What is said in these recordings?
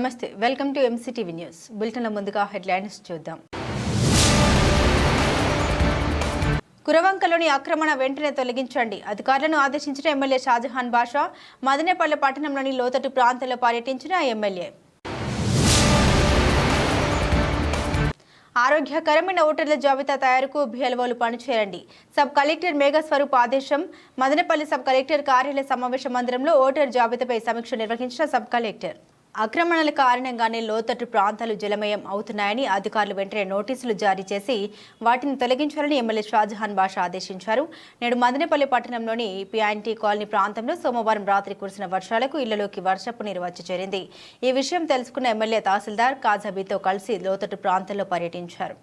నమస్తే, welcome to MCTV news. బులెటిన్ల ముందుగా headlines చూద్దాం. కురవంకలోని ఆక్రమణ వెంటనే తొలగించండి, అధికారులను ఆదేశించిన ఎమ్మెల్యే షాజహాన్ బాషా. మదనేపల్లె పట్టణంలోని లోతట్టు ప్రాంతాల్లో పర్యటించిన ఎమ్మెల్యే. ఆరోగ్యకరమైన ఓటర్ల జాబితా తయారుకు బిఎల్ఓలు పనిచేయండి, సబ్ కలెక్టర్ మేఘస్వరూప్ ఆదేశం. మదనపల్లి సబ్ కలెక్టర్ కార్యాలయ సమావేశ మందిరంలో ఓటర్ జాబితాపై సమీక్ష నిర్వహించిన సబ్ కలెక్టర్. ఆక్రమణల కారణంగానే లోతట్టు ప్రాంతాలు జలమయం అవుతున్నాయని అధికారులు వెంటనే నోటీసులు జారీ చేసి వాటిని తొలగించాలని ఎమ్మెల్యే షాజహాన్ బాషా ఆదేశించారు. నేడు మదనపల్లి పట్టణంలోని పిఐఎన్టీ కాలనీ ప్రాంతంలో సోమవారం రాత్రి కురిసిన వర్షాలకు ఇళ్లలోకి వర్షపు నీరు వచ్చి చేరింది. ఈ విషయం తెలుసుకున్న ఎమ్మెల్యే తహసీల్దార్ కాజాబీతో కలిసి లోతట్టు ప్రాంతాల్లో పర్యటించారు.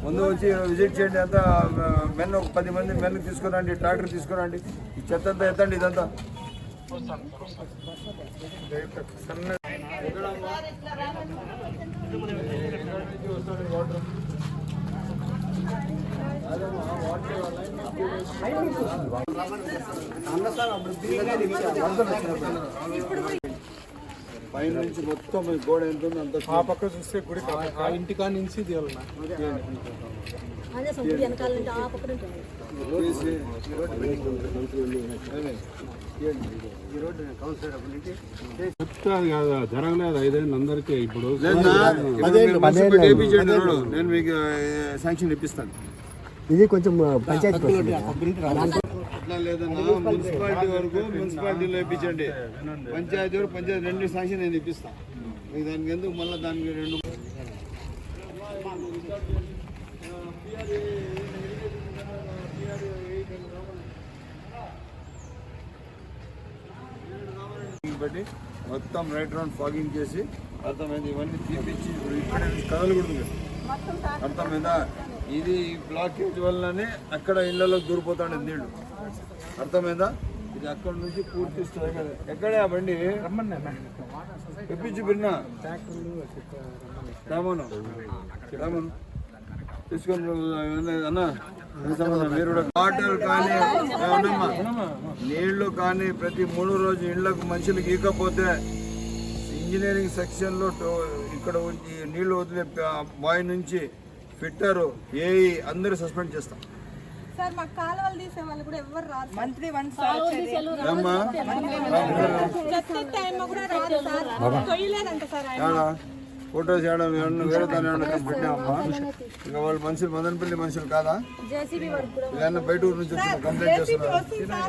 ముందు వచ్చి విజిట్ చేయండి. అంతా మెన్ ఒక 10 మంది మెన్ తీసుకురండి, ట్రాక్టర్ తీసుకురండి, ఈ చెత్త అంతా ఎత్తండి. ఇదంతా పైన నుంచి మొత్తం గోడ ఎంత ఉంది అంత ఆ పక్క చూస్తే గుడి ఆ ఇంటికా నుంచి జరగలేదు 5 ఏళ్ళు అందరికీ. ఇప్పుడు నేను మీకు శాంక్షన్ ఇప్పిస్తాను. ఇది కొంచెం పంచాయతీ అట్లా లేదన్నా, మున్సిపాలిటీ వరకు మున్సిపాలిటీలో ఇప్పించండి, పంచాయతీ వరకు పంచాయతీ 2 శాంక్షన్ నేను ఇప్పిస్తాను. మీకు దానికి ఎందుకు మళ్ళీ దానికి 2 బట్టి మొత్తం రైట్ రౌండ్ ఫాగింగ్ చేసి అర్థమైంది. ఇవన్నీ తీపిచ్చి ఇక్కడ కదలకూడదు, అర్థమైందా? ఇది బ్లాకేజ్ వల్లనే అక్కడ ఇళ్లలోకి దూరిపోతాడు నీళ్లు, అర్థమైందా? ఇది అక్కడ నుంచి పూర్తి స్థాయి కదా. ఎక్కడే ఆ బండి తెప్పించి బిన్నా రామను రామను తీసుకొని అన్న మీరు వాటర్ కానీ నీళ్లు కానీ ప్రతి 3 రోజు ఇళ్లకు మనుషులకు ఈకపోతే ఇంజనీరింగ్ సెక్షన్లో ఇక్కడ నీళ్లు వదిలే బాయ్ నుంచి ఫిట్టరు ఏఈ అందరూ సస్పెండ్ చేస్తాం. ఫోటోస్ వేరే దాని పెట్టామమ్మా. ఇంకా వాళ్ళు మనుషులు మదనపల్లి మనుషులు కాదా? ఇలా బయట ఊరు నుంచి వచ్చి కంప్లైంట్ చేస్తున్నారు.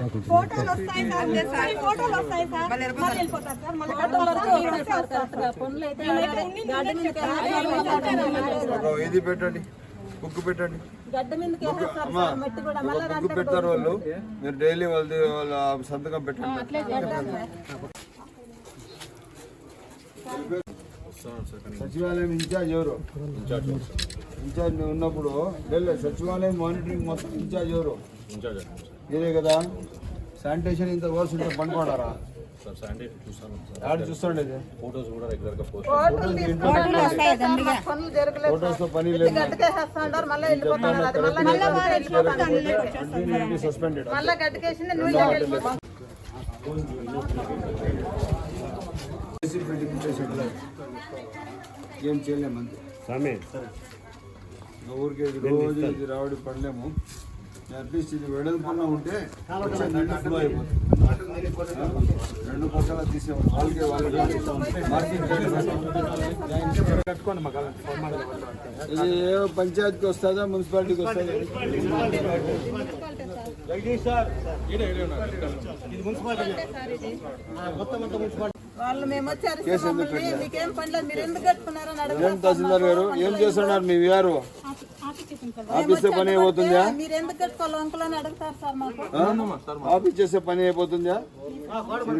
ఇది పెట్టండి, బుక్ పెట్టండి అమ్మా, బుక్ పెడతారు వాళ్ళు. మీరు డైలీ వాళ్ళ సంతకం పెట్టండి. సచివాలయం ఇన్ఛార్జ్ ఎవరు? ఇన్ఛార్జ్ ఉన్నప్పుడు సచివాలయం మానిటరింగ్ మొత్తం ఇన్ఛార్జ్ ఎవరు? ఇదే కదా. శానిటేషన్ ఇంత వర్స్ ఉంటే పండుకోడారా? చూస్తాండి, ఫోటోస్ కూడా రెగ్యులర్ గా ఫోటోస్ తో పని లేదు. సస్పెండెడ్ ఏం చేయలేము అంతే. ఊరికే రోజు ఇది రావడం పడలేము. అట్లీస్ట్ ఇది వెడల్పున్నా ఉంటే ఫ్లో అయిపోతుంది. 2 పక్కల తీసేవాళ్ళు వాళ్ళకి ఇది పంచాయతీకి వస్తుందా మున్సిపాలిటీకి వస్తుందా? వాళ్ళు మేము వచ్చారు, మీకేం పని లేదు, మీరు ఎందుకు కట్టుకున్నారని అడగ. తహసీల్దార్ గారు ఏం చేస్తున్నారు? మీ వీఆర్ఓ ఆఫీస్ పని అయిపోతుందా? మీరు ఎందుకు కట్టుకోవాలి అంకుల్ అని అడుగుతారు సార్ మాకు. ఆఫీస్ చేసే పని అయిపోతుందా?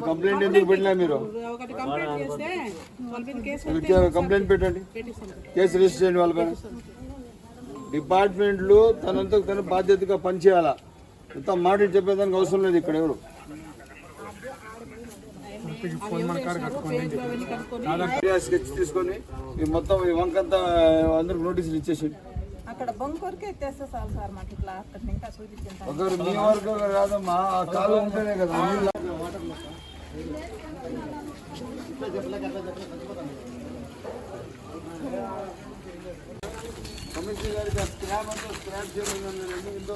కంప్లైంట్ ఎందుకు పెట్టినా మీరు? ఒకటి కంప్లైంట్ చేస్తే వాళ్ళ మీద కేసు కంప్లైంట్ పెట్టండి, కేసు రిజిస్టర్ చేయండి వాళ్ళ పైన. డిపార్ట్మెంట్లు తనంతా తన బాధ్యతగా పనిచేయాలా. ఇంత మాటలు చెప్పేదానికి అవసరం లేదు ఇక్కడ ఎవరు. స్కెచ్ తీసుకొని మొత్తం ఈ వంకంతా అందరికి నోటీసులు ఇచ్చేసి అక్కడ బంకొరికే ఎత్తేస్తే చాలు సార్ మాకు ఇట్లా అక్కడ ఇంకా చూపించింది. ఒకరు మీ వరకు రాదమ్మా, ఆ కాలు ఉంటేనే కదా. కమిషనర్ గారికి స్క్రాప్ అంతా స్క్రాప్ చేయమని ఎంతో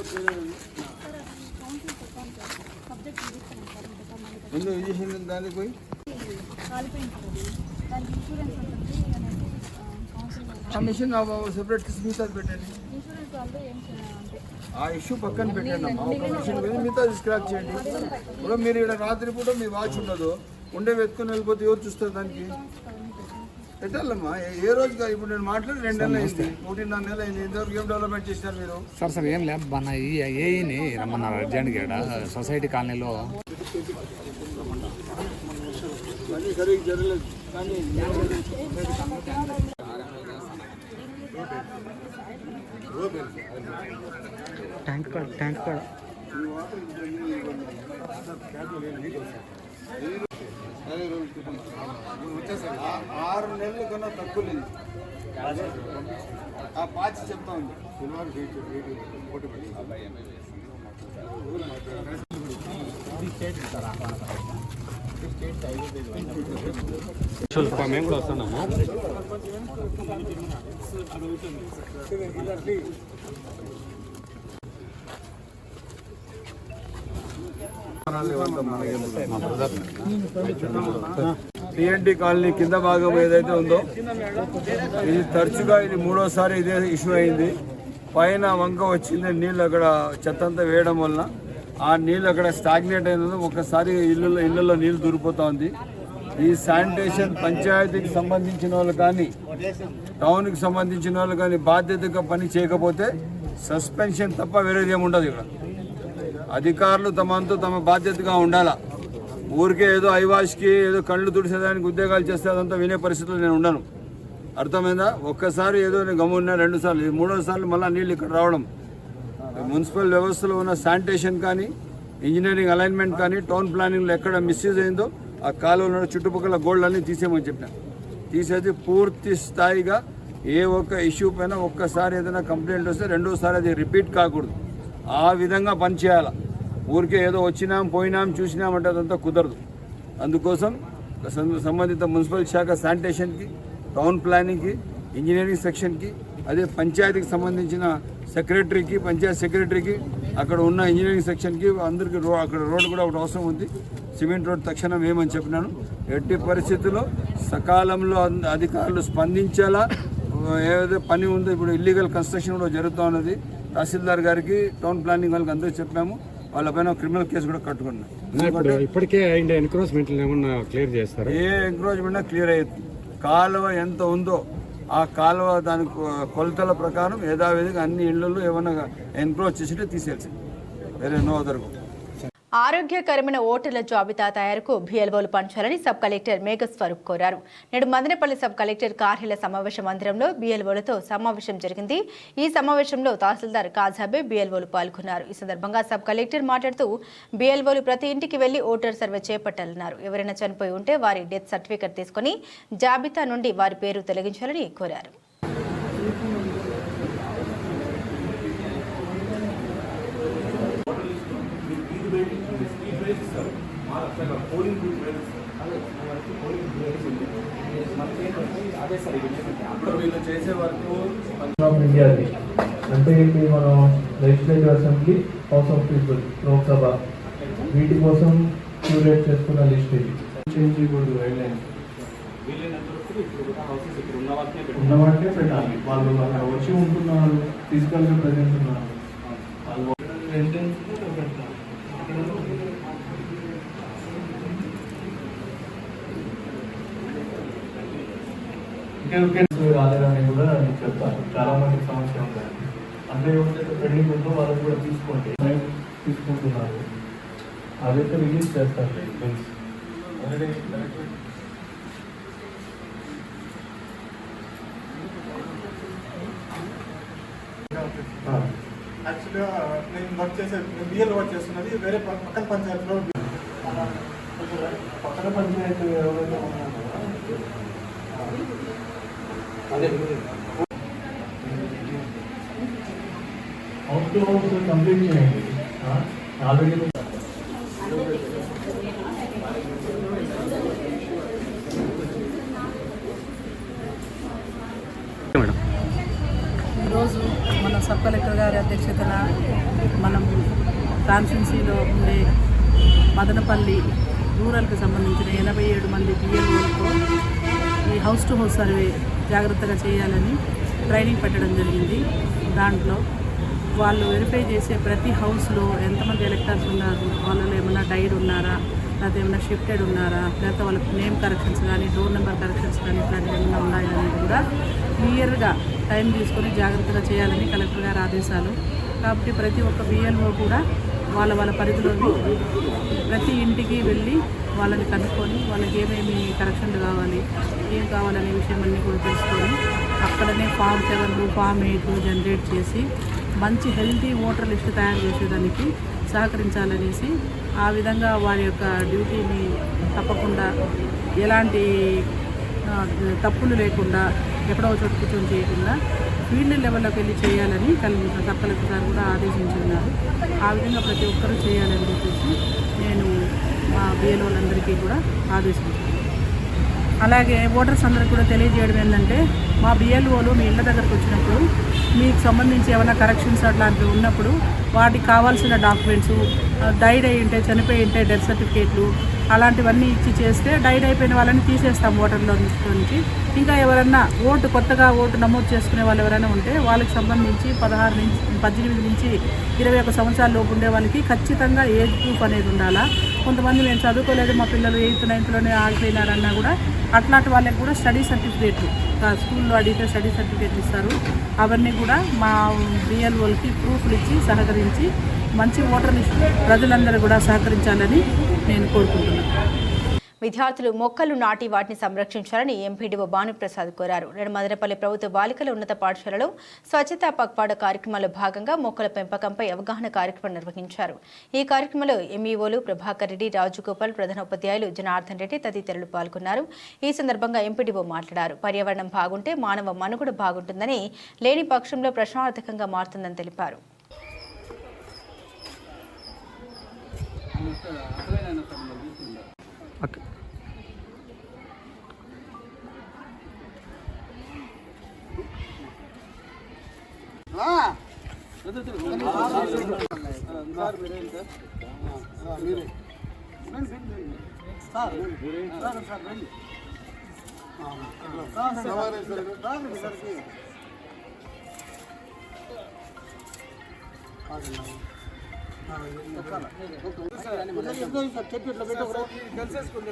ఎందుకు చేసింది దానికి పోయి కమిషన్ సెపరేట్ మిగతా పెట్టండి. ఆ ఇష్యూ పక్కన పెట్టండి అమ్మా. ఒక మిషన్ మీద మిగతా స్క్రాప్ చేయండి. ఇప్పుడు మీరు ఇక్కడ రాత్రి పూట మీ వాచ్ ఉండదు, ఉండే వెతుకుని వెళ్ళిపోతే ఎవరు చూస్తారు దానికి? పెట్టాలమ్మా. ఏ రోజుగా ఇప్పుడు నేను మాట్లాడి 2 నెలలు అయింది, 1.5 నెలలు అయింది. ఇంతవరకు ఏం డెవలప్మెంట్ చేశారు మీరు? సార్ ఏం లేదు మన ఏఈని రమ్మన్నారు అర్జెంట్గా సొసైటీ కాలనీలో. పని సరిగ్గా జరగలేదు కానీ ట్యాంక్ కూడా 6 నెలల కన్నా తక్కువ లేదు. ఆ పాచి చెప్తా ఉంది. మేము కూడా వస్తున్నాము. టీఎన్టీ కాలనీ కింద భాగం ఏదైతే ఉందో ఇది తరచుగా ఇది 3వసారి ఇదే ఇష్యూ అయింది. పైన వంక వచ్చింది, నీళ్ళు అక్కడ చెత్త అంతా వేయడం వలన ఆ నీళ్ళు అక్కడ స్టాగ్నేట్ అయినందు ఒకసారి ఇళ్ళల్లో నీళ్ళు దూరిపోతా ఉంది. ఈ శానిటేషన్ పంచాయతీకి సంబంధించిన వాళ్ళు కానీ టౌన్కి సంబంధించిన వాళ్ళు కానీ బాధ్యతగా పని చేయకపోతే సస్పెన్షన్ తప్ప వేరేది ఏమి ఉండదు. ఇక్కడ అధికారులు తమ బాధ్యతగా ఉండాలా. ఊరికే ఏదో ఐవాష్కి ఏదో కళ్ళు తుడిసేదానికి ఉద్యోగాలు చేస్తే అదంతా వినే పరిస్థితుల్లో నేను ఉండను. అర్థమైందా? ఒక్కసారి ఏదో నేను గమ్మున్నా, 2 సార్లు, 3వసార్లు మళ్ళీ నీళ్ళు ఇక్కడ రావడం. మున్సిపల్ వ్యవస్థలో ఉన్న శానిటేషన్ కానీ ఇంజనీరింగ్ అలైన్మెంట్ కానీ టౌన్ ప్లానింగ్లో ఎక్కడ మిస్యూజ్ అయిందో ఆ కాలువలో చుట్టుపక్కల గోల్డ్లన్నీ తీసేయమని చెప్పిన. తీసేసి పూర్తి స్థాయిగా ఏ ఒక్క ఇష్యూ పైన ఒక్కసారి ఏదైనా కంప్లైంట్ వస్తే 2వసారి అది రిపీట్ కాకూడదు. ఆ విధంగా పనిచేయాలి. ఊరికే ఏదో వచ్చినాం పోయినాం చూసినామంటే అదంతా కుదరదు. అందుకోసం సంబంధిత మున్సిపల్ శాఖ శానిటేషన్కి, టౌన్ ప్లానింగ్కి, ఇంజనీరింగ్ సెక్షన్కి, అదే పంచాయతీకి సంబంధించిన సెక్రటరీకి, పంచాయత్ సెక్రటరీకి, అక్కడ ఉన్న ఇంజనీరింగ్ సెక్షన్కి అందరికీ అక్కడ రోడ్డు కూడా ఒకటి అవసరం ఉంది. సిమెంట్ రోడ్ తక్షణం ఏమని చెప్పినాను. ఎట్టి పరిస్థితుల్లో సకాలంలో అధికారులు స్పందించేలా ఏదైతే పని ఉందో ఇప్పుడు ఇల్లీగల్ కన్స్ట్రక్షన్ కూడా జరుగుతూ ఉన్నది. తహసీల్దార్ గారికి, టౌన్ ప్లానింగ్ వాళ్ళకి అందరూ చెప్పాము. వాళ్ళపైన క్రిమినల్ కేసు కూడా కట్టుకున్నాం. ఇప్పటికే ఎన్క్రోచ్మెంట్ ఏమన్నా క్లియర్ చేస్తారు? ఏ ఎంక్రోచ్మెంట్ క్లియర్ అయ్యింది. కాలువ ఎంత ఉందో ఆ కాలువ దాని కొలతల ప్రకారం యథావిధిగా అన్ని ఇళ్లలో ఏమన్నా ఎన్క్రోచ్ చేసి తీసేయాల్సింది, వేరే నో అదర్. ఆరోగ్యకరమైన ఓటర్ల జాబితా తయారుకు బిఎల్ఓలు పంచాలని సబ్ కలెక్టర్ మేఘస్వరూప్ కోరారు. నేడు మదనపల్లి సబ్ కలెక్టర్ కార్యాలయ సమావేశ మందిరంలో బిఎల్ఓలతో సమావేశం జరిగింది. ఈ సమావేశంలో తహసీల్దార్ కాజాబే బిఎల్ఓలు పాల్గొన్నారు. ఈ సందర్భంగా సబ్ కలెక్టర్ మాట్లాడుతూ బిఎల్ఓలు ప్రతి ఇంటికి వెళ్లి ఓటర్ సర్వే చేపట్టాలన్నారు. ఎవరైనా చనిపోయి ఉంటే వారి డెత్ సర్టిఫికెట్ తీసుకుని జాబితా నుండి వారి పేరు తొలగించాలని కోరారు. అంటే ఇప్పుడు మనం legislative assembly, house of people, Lok Sabha వీటి కోసం క్యూరేట్ చేసుకున్న లిస్ట్ ఇది. చేంజ్ ఇప్పుడు గైడ్లైన్స్ ఉన్నవాటికే పెట్టాలి. వాళ్ళు అక్కడ వచ్చి ఉంటున్నారు, ఫిజికల్గా ప్రజెంట్ ఉన్నారు, వాళ్ళు రెసిడెన్స్ పెట్టాలి. రాలేదని కూడా నేను చెప్తాను. చాలా మందికి సమస్య ఉంటుంది. అంటే ఎవరికైతే పెండింగ్ ఉందో వాళ్ళని కూడా తీసుకోండి. తీసుకుంటున్నారు అదైతే రిలీజ్ చేస్తారు బిల్స్. యాక్చువల్గా నేను వర్క్ చేసే బిఎల్ వర్క్ చేస్తున్నది వేరే పక్కన పంచాయతీలో. పక్కన పంచాయతీ ఎవరైనా ఉన్నారా? హౌస్ టు హౌస్ కంప్లీట్ చేయండి. ఆల్రెడీ ఈరోజు మన సబ్ కలెక్టర్ గారి అధ్యక్షతన మనం కాన్స్టిట్యున్సీలో ఉండే మదనపల్లి రూరల్కి సంబంధించిన 87 మంది బిఎల్ఓలతో ఈ హౌస్ టు హౌస్ సర్వే జాగ్రత్తగా చేయాలని ట్రైనింగ్ పెట్టడం జరిగింది. దాంట్లో వాళ్ళు వెరిఫై చేసే ప్రతి హౌస్లో ఎంతమంది ఎలక్టర్స్ ఉన్నారు, వాళ్ళలో ఏమైనా డైడ్ ఉన్నారా, లేకపోతే ఏమైనా షిఫ్టెడ్ ఉన్నారా, లేకపోతే వాళ్ళకి నేమ్ కరెక్షన్స్ కానీ డోర్ నెంబర్ కరెక్షన్స్ కానీ ఇట్లాంటివి ఏమైనా ఉన్నాయా అనేది కూడా క్లియర్గా టైం తీసుకొని జాగ్రత్తగా చేయాలని కలెక్టర్ గారి ఆదేశాలు. కాబట్టి ప్రతి ఒక్క బిఎల్ఓ కూడా వాళ్ళ పరిధిలోని ప్రతి ఇంటికి వెళ్ళి వాళ్ళని కనుక్కొని వాళ్ళకి ఏమేమి కరెక్షన్లు కావాలి, ఏం కావాలనే విషయం అన్నీ కూడా తెలుసుకొని అక్కడనే ఫామ్ 7 ఫామ్ 8 జనరేట్ చేసి మంచి హెల్తీ ఓటర్ లిస్ట్ తయారు చేసేదానికి సహకరించాలనేసి ఆ విధంగా వారి యొక్క డ్యూటీని తప్పకుండా ఎలాంటి తప్పులు లేకుండా ఎక్కడో చోటు కూర్చొని చేయకుండా ఫీల్డ్ లెవెల్లోకి వెళ్ళి చేయాలని సబ్ కలెక్టర్ గారు కూడా ఆదేశించున్నారు. ఆ విధంగా ప్రతి ఒక్కరూ చేయాలని చెప్పేసి నేను మా బిఎల్ఓలందరికీ కూడా ఆదేశించాను. అలాగే ఓటర్స్ అందరికీ కూడా తెలియజేయడం ఏంటంటే, మా బిఎల్ఓలు మీ ఇళ్ళ దగ్గరకు వచ్చినప్పుడు మీకు సంబంధించి ఏమైనా కరెక్షన్స్ అట్లాంటివి ఉన్నప్పుడు వాటికి కావాల్సిన డాక్యుమెంట్స్, డైడ్ అయి ఉంటే చనిపోయి ఉంటే డెత్ సర్టిఫికేట్లు అలాంటివన్నీ ఇచ్చి చేస్తే డైడ్ అయిపోయిన వాళ్ళని తీసేస్తాం ఓటర్లో నుంచి. ఇంకా ఎవరన్నా కొత్తగా ఓటు నమోదు చేసుకునే వాళ్ళు ఎవరైనా ఉంటే వాళ్ళకి సంబంధించి 18 నుంచి 21 సంవత్సరాల లోపు ఉండే వాళ్ళకి ఖచ్చితంగా ఏజ్ ప్రూఫ్ అనేది ఉండాలా. కొంతమంది మేము చదువుకోలేదు, మా పిల్లలు 8th 9thలోనే ఆగిపోయినారన్నా కూడా అట్లాంటి వాళ్ళకి కూడా స్టడీ సర్టిఫికేట్లు స్కూల్లో అడిగితే స్టడీ సర్టిఫికేట్లు ఇస్తారు. అవన్నీ కూడా మా బిఎల్ఓలకి ప్రూఫ్లు ఇచ్చి సహకరించి మంచి ఓటర్ లిస్ట్ ప్రజలందరూ కూడా సహకరించాలని నేను కోరుకుంటున్నాను. విద్యార్థులు మొక్కలు నాటి వాటిని సంరక్షించాలని ఎంపీడీఓ భానుప్రసాద్ కోరారు. మదనపల్లి ప్రభుత్వ బాలికల ఉన్నత పాఠశాలలో స్వచ్ఛతా పక్వాడ కార్యక్రమంలో భాగంగా మొక్కల పెంపకంపై అవగాహన కార్యక్రమం నిర్వహించారు. ఈ కార్యక్రమంలో ఎంఈఓలు ప్రభాకర్ రెడ్డి, రాజగోపాల్, ప్రధాన ఉపాధ్యాయులు జనార్దన్ రెడ్డి తదితరులు పాల్గొన్నారు. ఈ సందర్భంగా ఎంపీడీఓ మాట్లాడారు. పర్యావరణం బాగుంటే మానవ మనుగడ బాగుంటుందని, లేని పక్షంలో ప్రశ్నార్థకంగా మారుతుందని తెలిపారు.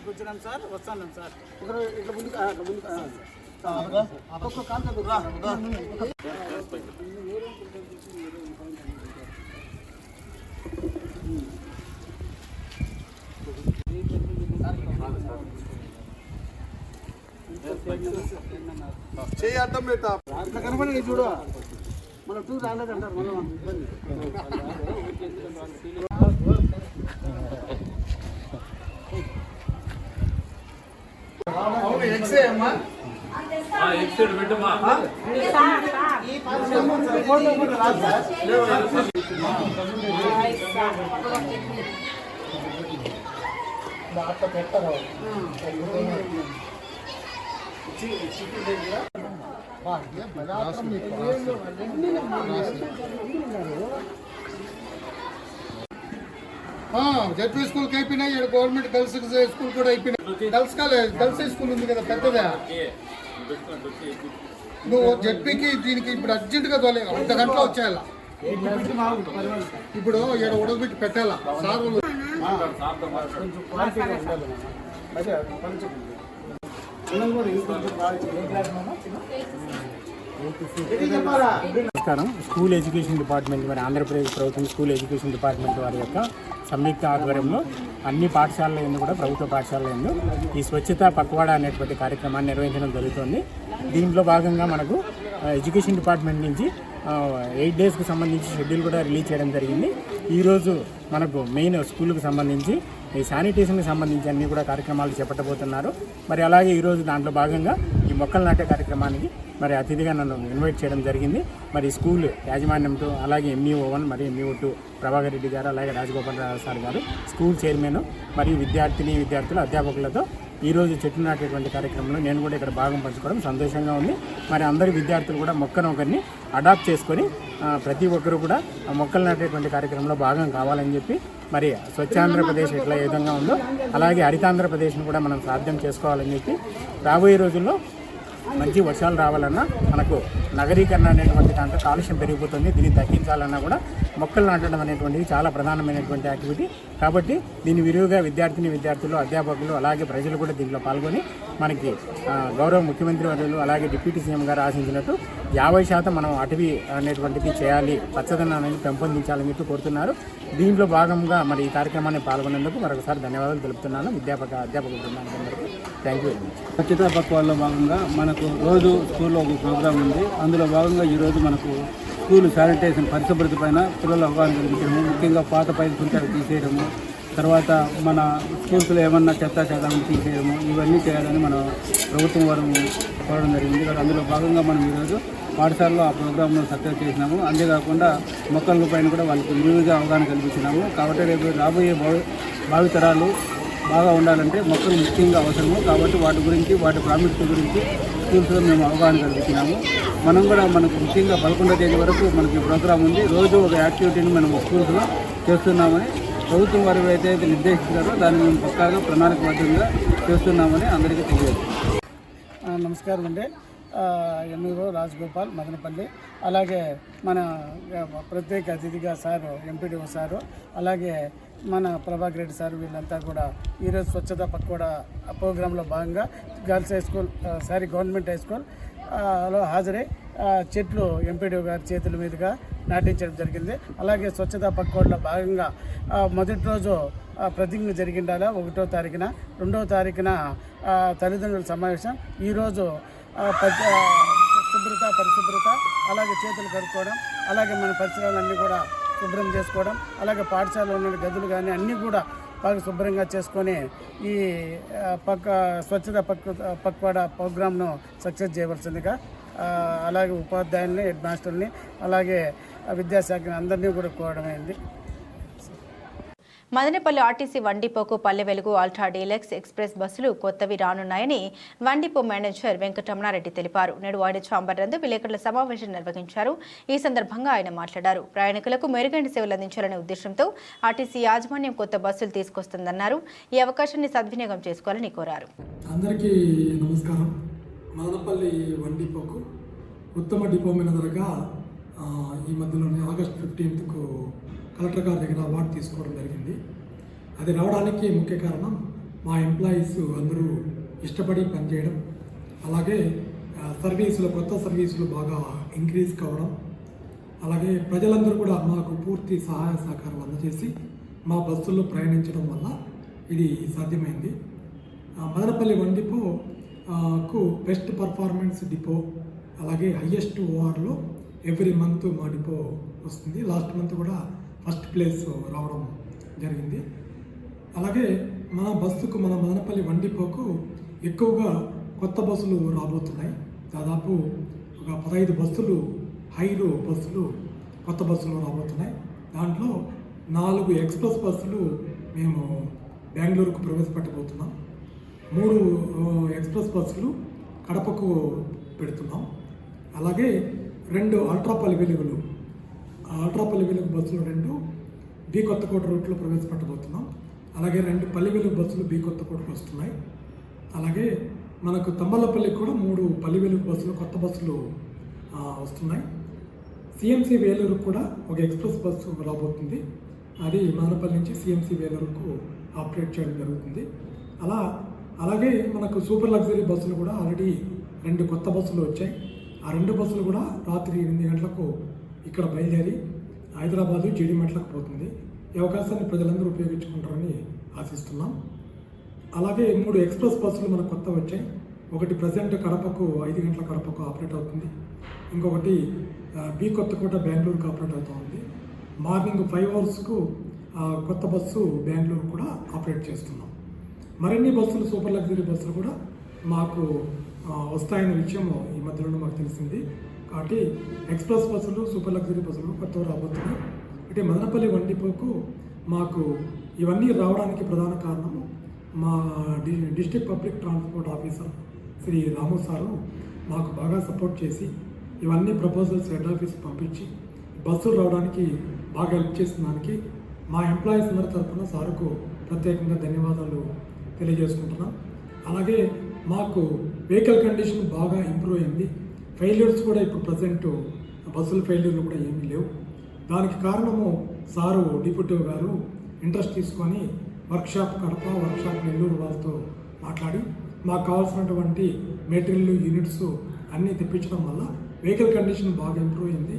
కూర్చున్నాం సార్, వస్తాను సార్. చేయి అర్థం పెట్టా ఇట్లా కనపడి చూడు, మనం టూ రాలేదంటారు. మనం ఎక్సే అమ్మా జడ్పీ స్కూల్కి అయిపోయినాయి, ఇక్కడ గవర్నమెంట్ గర్ల్స్ స్కూల్ కూడా అయిపోయినాయి. గర్ల్స్ కాలేజ్ గర్ల్స్ స్కూల్ ఉంది కదా పెద్దదా, నువ్వు జడ్పీకి దీనికి ఇప్పుడు అర్జెంటుగా తోలే, 1 గంటలో వచ్చేయాల. ఇప్పుడు ఇక్కడ ఉడకబెట్టి పెట్టాలా సార్. నమస్కారం. స్కూల్ ఎడ్యుకేషన్ డిపార్ట్మెంట్ మరి ఆంధ్రప్రదేశ్ ప్రభుత్వం స్కూల్ ఎడ్యుకేషన్ డిపార్ట్మెంట్ వారి యొక్క సంయుక్త ఆధ్వర్యంలో అన్ని పాఠశాలల యందు కూడా ప్రభుత్వ పాఠశాలల యందు ఈ స్వచ్ఛత పక్వాడా అనేటువంటి కార్యక్రమాన్ని నిర్వహించడం జరుగుతుంది. దీంట్లో భాగంగా మనకు ఎడ్యుకేషన్ డిపార్ట్మెంట్ నుంచి 8 డేస్కి సంబంధించి షెడ్యూల్ కూడా రిలీజ్ చేయడం జరిగింది. ఈరోజు మనకు మెయిన్ స్కూల్కి సంబంధించి ఈ శానిటేషన్కి సంబంధించి అన్ని కూడా కార్యక్రమాలు చేపట్టబోతున్నారు. మరి అలాగే ఈరోజు దాంట్లో భాగంగా ఈ మొక్కలు నాటే కార్యక్రమానికి మరి అతిథిగా నన్ను ఇన్వైట్ చేయడం జరిగింది. మరి స్కూల్ యాజమాన్యంతో అలాగే ME01 మరియు ME02 ప్రభాకర్ రెడ్డి గారు, అలాగే రాజగోపాల్ రావు సార్ గారు, స్కూల్ చైర్మన్ మరియు విద్యార్థులు అధ్యాపకులతో ఈరోజు చెట్లు నాటేటువంటి కార్యక్రమంలో నేను కూడా ఇక్కడ భాగం పంచుకోవడం సంతోషంగా ఉంది. మరి అందరి విద్యార్థులు కూడా మొక్కను ఒకరిని అడాప్ట్ చేసుకొని ప్రతి ఒక్కరూ కూడా మొక్కలు నాటేటువంటి కార్యక్రమంలో భాగం కావాలని చెప్పి మరి స్వచ్ఛాంధ్రప్రదేశ్ ఎట్లా ఏ విధంగా ఉందో అలాగే హరితాంధ్రప్రదేశ్ను కూడా మనం సాధ్యం చేసుకోవాలని చెప్పి రాబోయే రోజుల్లో మంచి వర్షాలు రావాలన్నా మనకు నగరీకరణ అనేటువంటి దాంట్లో కాలుష్యం పెరిగిపోతుంది. దీన్ని తగ్గించాలన్నా కూడా మొక్కలు నాటడం అనేటువంటిది చాలా ప్రధానమైనటువంటి యాక్టివిటీ. కాబట్టి దీని విరివిగా విద్యార్థులు, అధ్యాపకులు అలాగే ప్రజలు కూడా దీంట్లో పాల్గొని మనకి గౌరవ ముఖ్యమంత్రి వర్యులు అలాగే డిప్యూటీ సీఎం గారు ఆశించినట్టు 50% మనం అటవీ అనేటువంటిది చేయాలి, పచ్చదనాన్ని పెంపొందించాలని చెప్పి కోరుతున్నారు. దీంట్లో భాగంగా మరి ఈ కార్యక్రమాన్ని పాల్గొనేందుకు మరొకసారి ధన్యవాదాలు తెలుపుతున్నాను అధ్యాపక బృందానికి. Thank you. స్వచ్ఛతా పక్వాల్లో భాగంగా మనకు రోజు స్కూల్లో ఒక ప్రోగ్రాం ఉంది. అందులో భాగంగా ఈరోజు మనకు స్కూల్ శానిటేషన్ పరిశుభ్రత పైన పిల్లలు అవగాహన కలిగించడము, ముఖ్యంగా పాత పైన కుంటారు తీసేయడము, తర్వాత మన స్కూల్స్లో ఏమన్నా చెత్తాచెదాలను తీసేయడము, ఇవన్నీ చేయాలని మన ప్రభుత్వం వారు కోరడం జరిగింది. అందులో భాగంగా మనం ఈరోజు పాఠశాలలో ఆ ప్రోగ్రాంను సక్సెస్ చేసినాము. అంతేకాకుండా మొక్కల పైన కూడా వాళ్ళకి విరివిగా అవగాహన కల్పించినాము. కాబట్టి రేపు రాబోయే భావితరాలు బాగా ఉండాలంటే మొక్కలు ముఖ్యంగా అవసరము. కాబట్టి వాటి గురించి, వాటి ప్రాముఖ్యత గురించి స్కూల్స్లో మేము అవగాహన కల్పించినాము. మనం కూడా మనకు ముఖ్యంగా 11వ తేదీ వరకు మనకి ప్రోగ్రాం ఉంది. రోజు ఒక యాక్టివిటీని మనం స్కూల్స్లో చేస్తున్నామని ప్రభుత్వం వారు అయితే నిర్దేశించారో దాన్ని మేము పక్కాగా ప్రణాళికబద్ధంగా చేస్తున్నామని అందరికీ తెలియదు. నమస్కారం అండి. ME రాజగోపాల్ మదనపల్లి, అలాగే మన ప్రత్యేక అతిథిగా సారు MPDO సారు, అలాగే మన ప్రభాకర్ రెడ్డి సార్, వీళ్ళంతా కూడా ఈరోజు స్వచ్ఛత పక్వాడా ప్రోగ్రాంలో భాగంగా girls high school government high స్కూల్లో హాజరై చెట్లు MPDO గారి చేతుల మీదుగా నాటించడం జరిగింది. అలాగే స్వచ్ఛతా పక్వాడలో భాగంగా మొదటి రోజు ప్రతిజ్ఞ జరిగిండాల 1వ తారీఖున, 2వ తారీఖున తల్లిదండ్రుల సమావేశం. ఈరోజు పరిశుభ్రత అలాగే చేతులు కడుక్కోవడం, అలాగే మన పరిసరాలన్నీ కూడా శుభ్రం చేసుకోవడం, అలాగే పాఠశాలలో ఉన్న గదులు కానీ అన్నీ కూడా బాగా శుభ్రంగా చేసుకొని ఈ స్వచ్ఛత పక్వాడా ప్రోగ్రామ్ను సక్సెస్ చేయవలసిందిగా అలాగే ఉపాధ్యాయుల్ని, హెడ్ మాస్టర్ని, అలాగే విద్యాశాఖని అందరినీ కూడా కోరడమైంది. Madanapalle RTC వండిపోకు Palle Velugu ultra deluxe express బస్సులు కొత్తవి రానున్నాయని వండిపో మేనేజర్ వెంకటరమణారెడ్డి తెలిపారు. నేడు వాడి చాంబర్ నందు విలేకరుల సమావేశం నిర్వహించారు. ఈ సందర్భంగా ఆయన మాట్లాడారు. ప్రయాణికులకు మెరుగైన సేవలు అందించాలనే ఉద్దేశంతో ఆర్టీసీ యాజమాన్యం కొత్త బస్సులు తీసుకొస్తుందన్నారు. ఈ అవకాశాన్ని సద్వినియోగం చేసుకోవాలని కోరారు. అందరికీ నమస్కారం. మదనపల్లి వండిపోకు ఉత్తమ డిపో మేనేజర్గా ఈ మధ్యలోనే ఆగస్టు 15కు కలెక్టర్ గారి దగ్గర అవార్డు తీసుకోవడం జరిగింది. అది రావడానికి ముఖ్య కారణం మా ఎంప్లాయీస్ అందరూ ఇష్టపడి పనిచేయడం, అలాగే కొత్త సర్వీసులు బాగా ఇంక్రీజ్ కావడం, అలాగే ప్రజలందరూ కూడా మాకు పూర్తి సహాయ సహకారం అందజేసి మా బస్సుల్లో ప్రయాణించడం వల్ల ఇది సాధ్యమైంది. మదనపల్లి వండిపోకు బెస్ట్ పర్ఫార్మెన్స్ డిపో, అలాగే హయ్యెస్ట్ ఓఆర్లో ఎవ్రీ మంత్ మా డిపో వస్తుంది. లాస్ట్ మంత్ కూడా ఫస్ట్ ప్లేస్ రావడం జరిగింది. అలాగే మన మదనపల్లి వండిపోకు ఎక్కువగా కొత్త బస్సులు రాబోతున్నాయి. దాదాపు ఒక 15 బస్సులు హైరో బస్సులు కొత్త బస్సులు రాబోతున్నాయి. దాంట్లో 4 ఎక్స్ప్రెస్ బస్సులు మేము బెంగళూరుకు ప్రవేశపెట్టబోతున్నాం. 3 ఎక్స్ప్రెస్ బస్సులు కడపకు పెడుతున్నాం. అలాగే 2 అల్ట్రాపల్లి వెలుగు బస్సులు 2 బి కొత్తకోట రూట్లో ప్రవేశపెట్టబోతున్నాం. అలాగే 2 పల్లి వెలుగు బస్సులు బి కొత్తకోటకు వస్తున్నాయి. అలాగే మనకు తమ్మలపల్లికి కూడా 3 పల్లి వెలుగు బస్సులు కొత్త బస్సులు వస్తున్నాయి. CMC వేలూరుకు కూడా ఒక ఎక్స్ప్రెస్ బస్సు రాబోతుంది. అది మదనపల్లి నుంచి CMC వేలూరుకు ఆపరేట్ చేయడం జరుగుతుంది. అలాగే మనకు సూపర్ లగ్జరీ బస్సులు కూడా ఆల్రెడీ 2 కొత్త బస్సులు వచ్చాయి. ఆ 2 బస్సులు కూడా రాత్రి 8 గంటలకు ఇక్కడ బయలుదేరి హైదరాబాదు జీడిమెట్లకు పోతుంది. ఈ అవకాశాన్ని ప్రజలందరూ ఉపయోగించుకుంటారని ఆశిస్తున్నాం. అలాగే 3 ఎక్స్ప్రెస్ బస్సులు మనకు కొత్త వచ్చాయి. ఒకటి ప్రజెంట్ కడపకు 5 గంటల కడపకు ఆపరేట్ అవుతుంది. ఇంకొకటి బి కొత్తకోట బెంగళూరుకు ఆపరేట్ అవుతుంది. మార్నింగ్ 5 అవర్స్కు కొత్త బస్సు బెంగళూరు కూడా ఆపరేట్ చేస్తున్నాం. మరిన్ని బస్సులు సూపర్ లగ్జరీ బస్సులు కూడా మాకు వస్తాయనే విషయం ఈ మధ్యలో మాకు తెలిసింది. కాబట్టి ఎక్స్ప్రెస్ బస్సులు సూపర్ లగ్జరీ బస్సులు కొత్తగా రాబోతున్నాయి. అంటే మదనపల్లి వండిపోకు మాకు ఇవన్నీ రావడానికి ప్రధాన కారణం మా district public transport officer Shri Ramu sir మాకు బాగా సపోర్ట్ చేసి ఇవన్నీ ప్రపోజల్స్ హెడ్ ఆఫీస్ పంపించి బస్సులు రావడానికి బాగా హెల్ప్ చేసిన దానికి మా ఎంప్లాయీస్ అందరి తరఫున సారుకు ప్రత్యేకంగా ధన్యవాదాలు తెలియజేసుకుంటున్నాం. అలాగే మాకు వెహికల్ కండిషన్ బాగా ఇంప్రూవ్ అయింది. ఫెయిల్యూర్స్ కూడా ఇప్పుడు ప్రజెంట్ బస్సుల ఫెయిల్యూర్లు కూడా ఏమీ లేవు. దానికి కారణము సారు డిప్యూటీ గారు ఇంట్రెస్ట్ తీసుకొని వర్క్షాప్ కడప, వర్క్షాప్ నెల్లూరు వాళ్ళతో మాట్లాడి మాకు కావాల్సినటువంటి మెటీరియల్ యూనిట్స్ అన్నీ తెప్పించడం వల్ల వెహికల్ కండిషన్ బాగా ఇంప్రూవ్ అయింది.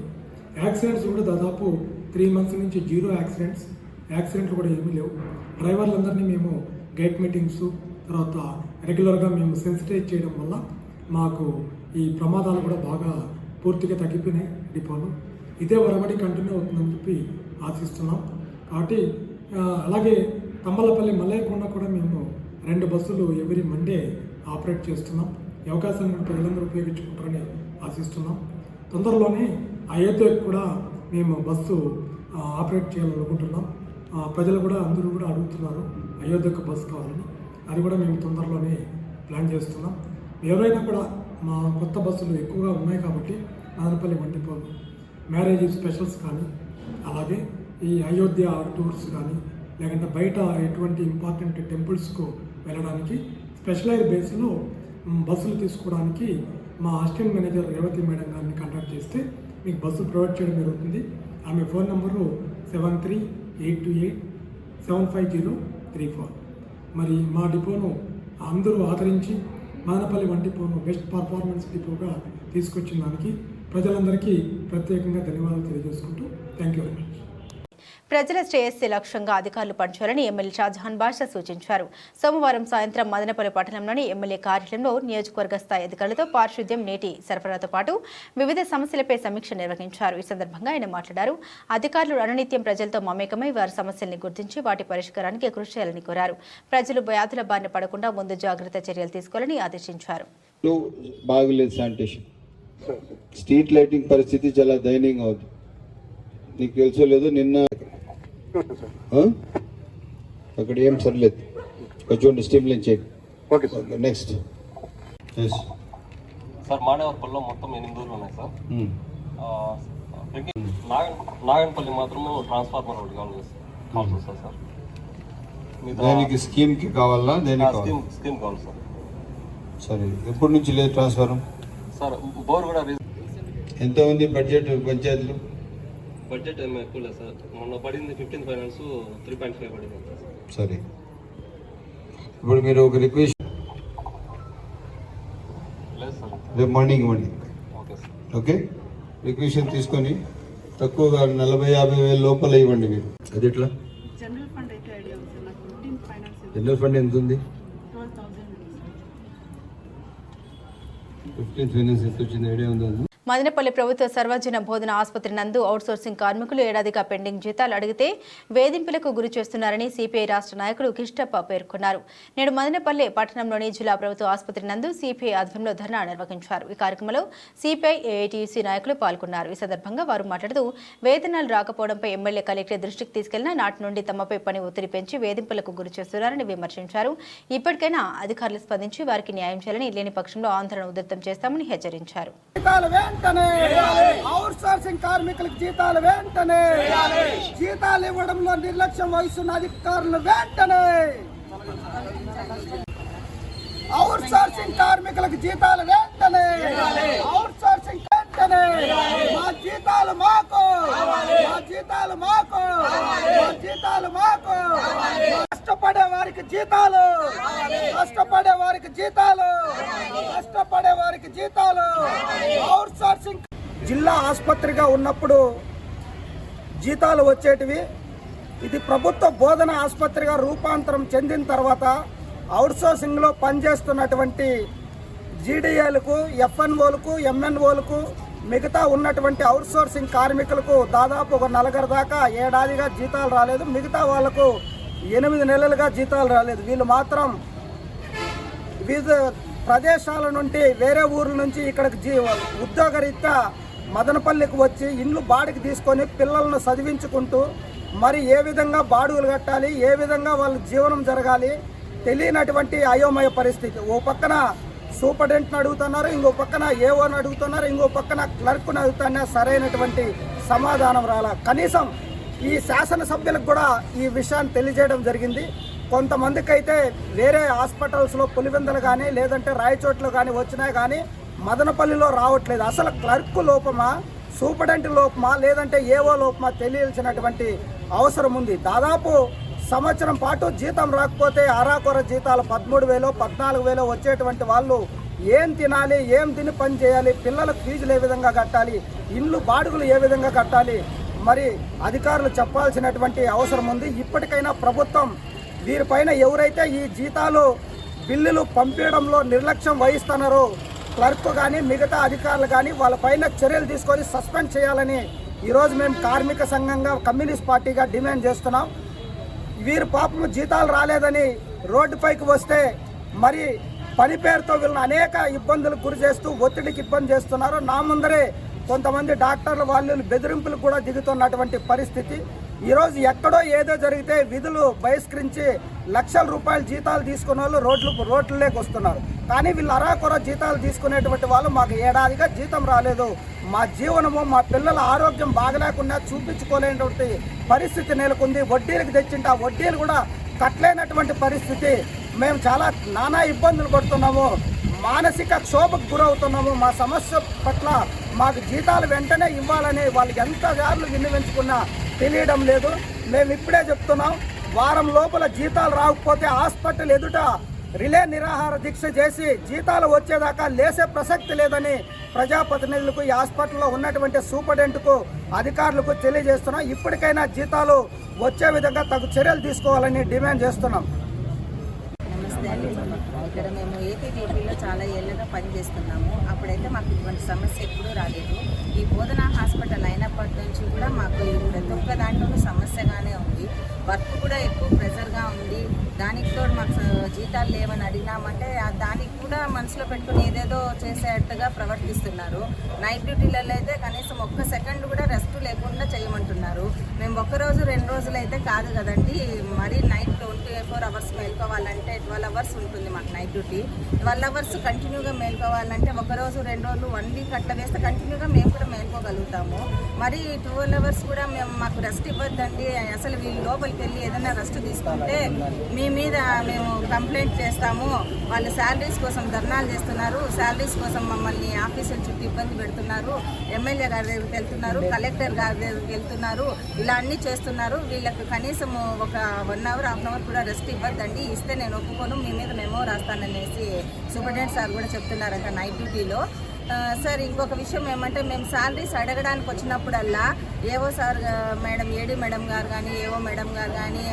యాక్సిడెంట్స్ కూడా దాదాపు 3 months నుంచి 0 యాక్సిడెంట్లు కూడా ఏమీ లేవు. డ్రైవర్లందరినీ మేము గైడ్ మీటింగ్స్ తర్వాత రెగ్యులర్గా మేము సెన్సిటైజ్ చేయడం వల్ల మాకు ఈ ప్రమాదాలు కూడా బాగా పూర్తిగా తగ్గిపోయినాయి డిపోలో. ఇదే వరబడి కంటిన్యూ అవుతుందని చెప్పి ఆశిస్తున్నాం. కాబట్టి అలాగే తమ్మలపల్లి మల్లయ్యకొండ కూడా మేము 2 బస్సులు ఎవ్రీ మండే ఆపరేట్ చేస్తున్నాం. ఈ అవకాశాన్ని ప్రజలందరూ ఉపయోగించుకుంటారని ఆశిస్తున్నాం. తొందరలోనే అయోధ్యకు కూడా మేము బస్సు ఆపరేట్ చేయాలనుకుంటున్నాం. ప్రజలు కూడా అందరూ కూడా అడుగుతున్నారు అయోధ్యకు బస్సు కావాలని. అది కూడా మేము తొందరలోనే ప్లాన్ చేస్తున్నాం. ఎవరైనా కూడా మా కొత్త బస్సులు ఎక్కువగా ఉన్నాయి కాబట్టి మదనపల్లి వంటిపోలు మ్యారేజ్ స్పెషల్స్ కానీ అలాగే ఈ అయోధ్య టూర్స్ కానీ లేకుంటే బయట ఎటువంటి ఇంపార్టెంట్ టెంపుల్స్కు వెళ్ళడానికి స్పెషలైజ్ బేస్లో బస్సులు తీసుకోవడానికి మా అసిస్టెంట్ మేనేజర్ రేవతి మేడం గారిని కాంటాక్ట్ చేస్తే మీకు బస్సు ప్రొవైడ్ చేయడం జరుగుతుంది. ఆమె ఫోన్ నెంబరు 7382875034. మరి మా డిపోను అందరూ ఆదరించి మదనపల్లి వంటి డిపోను బెస్ట్ పర్ఫార్మెన్స్ డిపోగా తీసుకొచ్చిన దానికి ప్రజలందరికీ ప్రత్యేకంగా ధన్యవాదాలు తెలియజేసుకుంటూ థ్యాంక్ యూ వెరీ మచ్. ప్రజల శ్రేయస్సు లక్ష్యంగా అధికారులు పనిచేయాలని ఎమ్మెల్యే షాజహాన్ బాషా సూచించారు. సోమవారం సాయంత్రం మదనపల్లి పట్టణంలోని ఎమ్మెల్యే కార్యాలయంలో నియోజకవర్గ స్థాయి అధికారులతో పారిశుద్ధ్యం, నీటి సరఫరాతో పాటు వివిధ సమస్యలపై సమీక్ష నిర్వహించారు. ఈ సందర్భంగా ఆయన మాట్లాడారు. అధికారులు అనునిత్యం ప్రజలతో మమేకమై వారి సమస్యల్ని గుర్తించి వాటి పరిష్కారానికి కృషి చేయాలని కోరారు. ప్రజలు వ్యాధుల బారిన పడకుండా ముందు జాగ్రత్త చర్యలు తీసుకోవాలని ఆదేశించారు. స్ట్రీట్ లైటింగ్ పరిస్థితి చాలా దయనీయంగా ఉంది. నీకు తెలుసో లేదు, నిన్న అక్కడ ఏం సరిలేదు, కొంచెం స్టీమ్ లైన్ చేయండి. నెక్స్ట్ సార్ మానేవర్పల్లిలో మొత్తం 8 ఊర్లు ఉన్నాయి సార్. నాగన్పల్లి మాత్రము ట్రాన్స్ఫార్మర్ ఒకటి కావాలి సార్. దానికి స్కీమ్ కి కావాలా? స్కీమ్ కావాలి సార్. సరే, ఎప్పటి నుంచి లేదు ట్రాన్స్ఫార్మర్ సార్? బోర్ కూడా ఎంత ఉంది బడ్జెట్ పంచాయతీలు? బడ్జెట్ ఏమో ఎక్కువ లేదు సార్. మొన్న పడింది 15 ఫైనాన్స్ 3.5 పడింది. సరే, ఇప్పుడు మీరు ఒక రిక్వెస్ట్ లేదు సార్, రేపు మార్నింగ్ ఇవ్వండి. Okay sir. ఓకే, రిక్వెషన్ తీసుకొని తక్కువగా 40-50 వేల లోపల ఇవ్వండి మీరు. అది ఎట్లా? జనరల్ ఫండ్ అయితే ఐడియా ఉంది సార్. నాకు 15 ఫైనాన్స్ జనరల్ ఫండ్ ఎంత ఉంది? 12,000. 15 ఫైనాన్స్ ఎంత వచ్చింది ఐడియా ఉందా? మదనపల్లి ప్రభుత్వ సర్వజన బోధన ఆసుపత్రి నందు అవుట్సోర్సింగ్ కార్మికులు ఏడాదిగా పెండింగ్ జీతాలు అడిగితే వేధింపులకు గురి చేస్తున్నారని సిపిఐ రాష్ట్ర నాయకులు కిష్టప్ప పేర్కొన్నారు. నేడు మదనపల్లి పట్టణంలోని జిల్లా ప్రభుత్వ ఆసుపత్రి నందు సిపిఐ ఆధ్వర్యంలో ధర్నా నిర్వహించారు. ఈ కార్యక్రమంలో సిపిఐ ఏఐటీయూసీ నాయకులు పాల్గొన్నారు. ఈ సందర్భంగా వారు మాట్లాడుతూ వేతనాలు రాకపోవడంపై ఎమ్మెల్యే కలెక్టర్ దృష్టికి తీసుకెళ్లిన నాటి నుండి తమపై పని ఒత్తిడి పెంచి వేధింపులకు గురి చేస్తున్నారని విమర్శించారు. ఇప్పటికైనా అధికారులు స్పందించి వారికి న్యాయం చేయాలని, లేని పక్షంలో ఆందోళన ఉధృతం చేస్తామని హెచ్చరించారు. అవుట్సోర్సింగ్ కార్మికులకు జీతాలు వెంటనే, జీతాలు ఇవ్వడంలో నిర్లక్ష్యం వహిస్తున్న అధికారులు వెంటనే, అవుట్సోర్సింగ్ కార్మికులకు జీతాలు వెంటనే, అవుట్సోర్సింగ్ వెంటనే, మా జీతాలు మాకు, మా జీతాలు మాకు, మా జీతాలు మాకు. కష్టపడే వారికి జీతాలు, కష్టపడే వారికి జీతాలు, కష్టపడే వారికి జీతాలు. అవుట్ సోర్సింగ్ జిల్లా ఆసుపత్రిగా ఉన్నప్పుడు జీతాలు వచ్చేటివి. ఇది ప్రభుత్వ బోధన ఆసుపత్రిగా రూపాంతరం చెందిన తర్వాత అవుట్సోర్సింగ్లో పనిచేస్తున్నటువంటి జీడీఏలకు, ఎఫ్ఎన్ఓలకు, ఎంఎన్ఓలకు, మిగతా ఉన్నటువంటి అవుట్సోర్సింగ్ కార్మికులకు దాదాపు ఒక 4 దాకా ఏడాదిగా జీతాలు రాలేదు. మిగతా వాళ్లకు 8 నెలలుగా జీతాలు రాలేదు. వీళ్ళు మాత్రం వివిధ ప్రదేశాల నుండి, వేరే ఊర్ల నుంచి ఇక్కడికి ఉద్యోగరీత్యా మదనపల్లికి వచ్చి ఇండ్లు బాడికి తీసుకొని పిల్లలను చదివించుకుంటూ మరి ఏ విధంగా బాడుగులు కట్టాలి, ఏ విధంగా వాళ్ళ జీవనం జరగాలి తెలియనటువంటి అయోమయ పరిస్థితి. ఓ పక్కన సూపరింటెండెంట్ని అడుగుతున్నారు, ఇంకో పక్కన ఏఓని అడుగుతున్నారు, ఇంకో పక్కన క్లర్క్ని అడుగుతున్నా సరైనటువంటి సమాధానం రాలా. కనీసం ఈ శాసనసభ్యులకు కూడా ఈ విషయాన్ని తెలియజేయడం జరిగింది. కొంతమందికి అయితే వేరే హాస్పిటల్స్లో పులివెందులు కానీ లేదంటే రాయచోట్లో కానీ వచ్చినాయి కానీ మదనపల్లిలో రావట్లేదు. అసలు క్లర్క్ లోపమా, సూపరింటెండెంట్ లోపమా, లేదంటే ఏఓ లోపమా తెలియాల్సినటువంటి అవసరం ఉంది. దాదాపు సంవత్సరం పాటు జీతం రాకపోతే అరాకొర జీతాలు 13,000, 14,000 వచ్చేటువంటి వాళ్ళు ఏం తినాలి, ఏం తిని పని చేయాలి, పిల్లలకు ఫీజులు ఏ విధంగా కట్టాలి, ఇండ్లు బాడుగులు ఏ విధంగా కట్టాలి, మరి అధికారులు చెప్పాల్సినటువంటి అవసరం ఉంది. ఇప్పటికైనా ప్రభుత్వం వీరిపైన ఎవరైతే ఈ జీతాలు బిల్లులు పంపించడంలో నిర్లక్ష్యం వహిస్తున్నారో క్లర్క్ కానీ మిగతా అధికారులు కానీ వాళ్ళపైన చర్యలు తీసుకొని సస్పెండ్ చేయాలని ఈరోజు మేము కార్మిక సంఘంగా, కమ్యూనిస్ట్ పార్టీగా డిమాండ్ చేస్తున్నాం. వీరు పాపము జీతాలు రాలేదని రోడ్డుపైకి వస్తే మరి పని పేరుతో వీళ్ళని అనేక ఇబ్బందులకు గురి చేస్తూ ఒత్తిడికి ఇబ్బంది చేస్తున్నారు. నా ముందరే కొంతమంది డాక్టర్లు వాళ్ళు బెదిరింపులు కూడా దిగుతున్నటువంటి పరిస్థితి. ఈరోజు ఎక్కడో ఏదో జరిగితే విధులు బహిష్కరించి లక్షల రూపాయల జీతాలు తీసుకునే వాళ్ళు రోడ్లలోకి వస్తున్నారు. కానీ వీళ్ళు అరాకొర జీతాలు తీసుకునేటువంటి వాళ్ళు మాకు ఏడాదిగా జీతం రాలేదు, మా జీవనము, మా పిల్లల ఆరోగ్యం బాగలేకుండా చూపించుకోలేనటువంటి పరిస్థితి నెలకొంది. వడ్డీలకు తెచ్చింటే ఆ వడ్డీలు కూడా కట్టలేనటువంటి పరిస్థితి. మేము చాలా నానా ఇబ్బందులు పడుతున్నాము, మానసిక క్షోభకు గురవుతున్నాము. మా సమస్య పట్ల మాకు జీతాలు వెంటనే ఇవ్వాలని వాళ్ళకి ఎంతసార్లు విన్నవించుకున్నా తెలియడం లేదు. మేము ఇప్పుడే చెప్తున్నాం, వారం లోపల జీతాలు రాకపోతే హాస్పిటల్ ఎదుట రిలే నిరాహార దీక్ష చేసి జీతాలు వచ్చేదాకా లేసే ప్రసక్తి లేదని ప్రజాప్రతినిధులకు, ఈ హాస్పిటల్లో ఉన్నటువంటి సూపరింటెండెంట్కు, అధికారులకు తెలియజేస్తున్నాం. ఇప్పటికైనా జీతాలు వచ్చే విధంగా తగు చర్యలు తీసుకోవాలని డిమాండ్ చేస్తున్నాం. నమస్తే అండి. ఇక్కడ మేము ఏపీటీపీలో చాలా ఏళ్ళగా పనిచేస్తున్నాము. అప్పుడైతే మాకు ఇటువంటి సమస్య ఎప్పుడూ రాలేదు. ఈ బోధన హాస్పిటల్ అయినప్పటి నుంచి కూడా మాకు ప్రతి ఒక్క దాంట్లో సమస్యగానే ఉంది. వర్క్ కూడా ఎక్కువ ప్రెజర్గా ఉంది. దానికి తోడు మాకు జీతాలు లేవని అడిగినామంటే దానికి కూడా మనసులో పెట్టుకుని ఏదేదో చేసేట్టుగా ప్రవర్తిస్తున్నారు. నైట్ డ్యూటీలలో అయితే కనీసం ఒక్క సెకండ్ కూడా రెస్ట్ లేకుండా చేయమంటున్నారు. మేము ఒక్కరోజు 2 రోజులు అయితే కాదు కదండి, మరీ నైట్ 24 అవర్స్ మేల్కోవాలంటే 12 అవర్స్ ఉంటుంది మాకు నైట్ డ్యూటీ. 12 అవర్స్ కంటిన్యూగా మేల్కోవాలంటే ఒకరోజు 2 రోజులు 1 వీక్ అట్లా వేస్తే కంటిన్యూగా మేము కూడా మేల్కోగలుగుతాము. మరి 12 అవర్స్ కూడా మాకు రెస్ట్ ఇవ్వద్దండి. అసలు వీళ్ళు లోపలికి వెళ్ళి ఏదైనా రెస్ట్ తీసుకుంటే మీ మీద మేము కంప్లైంట్ చేస్తాము. వాళ్ళు శాలరీస్ కోసం ధర్నాలు చేస్తున్నారు, శాలరీస్ కోసం మమ్మల్ని ఆఫీసుల చుట్టూ ఇబ్బంది పెడుతున్నారు, ఎమ్మెల్యే గారి దగ్గరికి వెళ్తున్నారు, కలెక్టర్ గారి దగ్గరికి వెళ్తున్నారు, ఇలా అన్నీ చేస్తున్నారు. వీళ్ళకి కనీసం ఒక 1 అవర్ 1/2 అవర్ కూడా రెస్ట్ ఇవ్వద్దండి, ఇస్తే నేను ఒప్పుకోను, మీ మీద మెమో రాస్తాననేసి సూపరింటెండెంట్ సార్ కూడా చెప్తున్నారంట నైట్ డ్యూటీలో. సార్ ఇంకొక విషయం ఏమంటే మేము శాలరీస్ అడగడానికి వచ్చినప్పుడల్లా ఏవో సార్ మేడం, ఏడీ మేడం గారు కానీ, ఏవో మేడం గారు కానీ,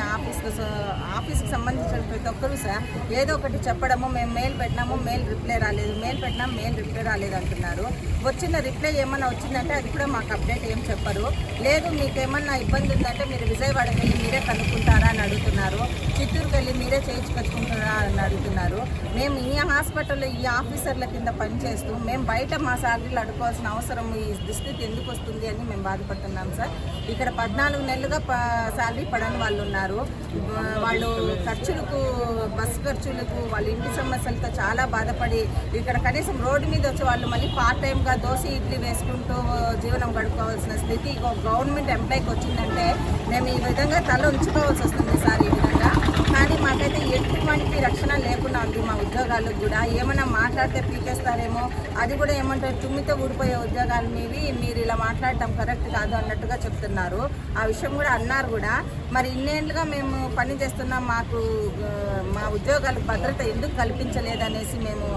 ఆఫీస్కి సంబంధించిన ప్రతి ఒక్కరు సార్ ఏదో ఒకటి చెప్పడము, మేము మెయిల్ పెట్టినాము, మెయిల్ రిప్లై రాలేదు, మెయిల్ పెట్టినాము, మెయిల్ రిప్లై రాలేదు అంటున్నారు. వచ్చిన రిప్లై ఏమన్నా వచ్చిందంటే అది కూడా మాకు అప్డేట్ ఏం చెప్పరు. లేదు మీకు ఏమన్నా ఇబ్బంది ఉందంటే మీరు విజయవాడకి వెళ్ళి మీరే కనుక్కుంటారా అని అడుగుతున్నారు, చిత్తూరుకి వెళ్ళి మీరే చేయించుకొచ్చుకుంటారా అని అడుగుతున్నారు. మేము ఈ హాస్పిటల్లో ఈ ఆఫీసర్ల కింద పనిచేస్తూ మేము బయట మా శాలరీలు అడుకోవాల్సిన అవసరం, ఈ దుస్థితి ఎందుకు వస్తుంది అని మేము బాధపడుతున్నాం సార్. ఇక్కడ 14 నెలలుగా శాలరీ పడని వాళ్ళు ఉన్నారు. వాళ్ళు ఖర్చులకు, బస్ ఖర్చులకు, వాళ్ళ ఇంటి సమస్యలతో చాలా బాధపడి ఇక్కడ కనీసం రోడ్డు మీద వచ్చే వాళ్ళు మళ్ళీ పార్ట్ టైంగా దోశ ఇడ్లీ వేసుకుంటూ జీవనం గడుపుకోవాల్సిన స్థితి గవర్నమెంట్ ఎంప్లాయ్కి వచ్చిందంటే మేము ఈ విధంగా తల ఉంచుకోవాల్సి వస్తుంది సార్. ఈ విధంగా కానీ మాకైతే ఎటువంటి రక్షణ లేకుండా ఉంది మా ఉద్యోగ ఉద్యోగాలకు కూడా ఏమైనా మాట్లాడితే పీకేస్తారేమో, అది కూడా ఏమంటారు తుమ్మితో ఊడిపోయే ఉద్యోగాలు మీరు ఇలా మాట్లాడటం కరెక్ట్ కాదు అన్నట్టుగా చెప్తున్నారు. ఆ విషయం కూడా అన్నారు కూడా. మరి ఇన్నేళ్ళుగా మేము పని చేస్తున్నాం, మాకు మా ఉద్యోగాలకు భద్రత ఎందుకు కల్పించలేదనేసి మేము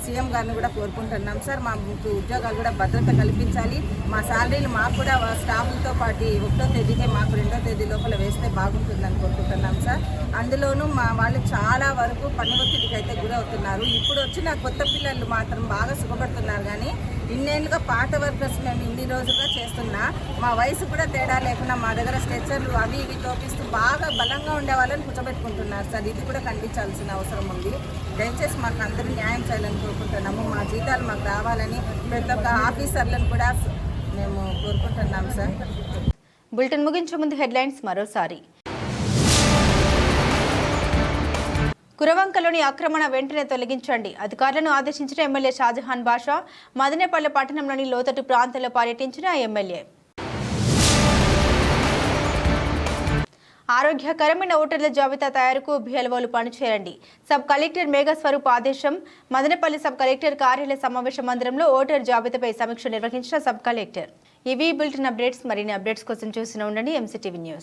సీఎం గారిని కూడా కోరుకుంటున్నాం. సార్ మాకు ఉద్యోగాలు కూడా భద్రత కల్పించాలి, మా శాలరీలు మాకు కూడా స్టాఫ్లతో పాటు 1వ తేదీకే మాకు 2వ తేదీ లోపల వేస్తే బాగుంటుందని కోరుకుంటున్నాం సార్. అందులోనూ మా వాళ్ళు చాలా వరకు పని ఒత్తిడికి అయితే గురవుతున్నారు. ఇప్పుడు వచ్చిన కొత్త పిల్లలు మాత్రం బాగా సుఖపడుతున్నారు. కానీ ఇన్నేళ్ళుగా పాత వర్కర్స్ మేము ఇన్ని రోజులుగా చేస్తున్నా మా వయసు కూడా తేడా లేకుండా మా దగ్గర స్ట్రెచ్చర్లు అవి ఇవి తోపిస్తూ బాగా బలంగా ఉండే వాళ్ళని కూర్చోబెట్టుకుంటున్నారు సార్. ఇది కూడా ఖండించాల్సిన అవసరం ఉంది. దయచేసి మాకు అందరూ న్యాయం చేయాలని కోరుకుంటున్నాము. మా జీతాలు మాకు రావాలని ప్రతి ఒక్క ఆఫీసర్లను కూడా మేము కోరుకుంటున్నాము సార్. బులెటిన్ ముగించే ముందు హెడ్లైన్స్ మరోసారి. కురవంకలోని ఆక్రమణ వెంటనే తొలగించండి, అధికారులను ఆదేశించిన ఎమ్మెల్యే షాజహాన్ బాషా. మదనపల్లె పట్టణంలోని లోతట్టు ప్రాంతాల్లో పర్యటించిన ఎమ్మెల్యే. ఆరోగ్యకరమైన ఓటర్ల జాబితా తయారుకు బిఎల్ఓలు పనిచేయండి, సబ్ కలెక్టర్ మేఘస్వరూప్ ఆదేశం. మదనపల్లి సబ్ కలెక్టర్ కార్యాలయ సమావేశ మందిరంలో ఓటర్ జాబితాపై సమీక్ష నిర్వహించిన సబ్ కలెక్టర్. ఇవి బులెటిన్ అప్డేట్స్. మరిన్ని అప్డేట్స్ కోసం చూస్తూనే ఉండండి MCTV న్యూస్.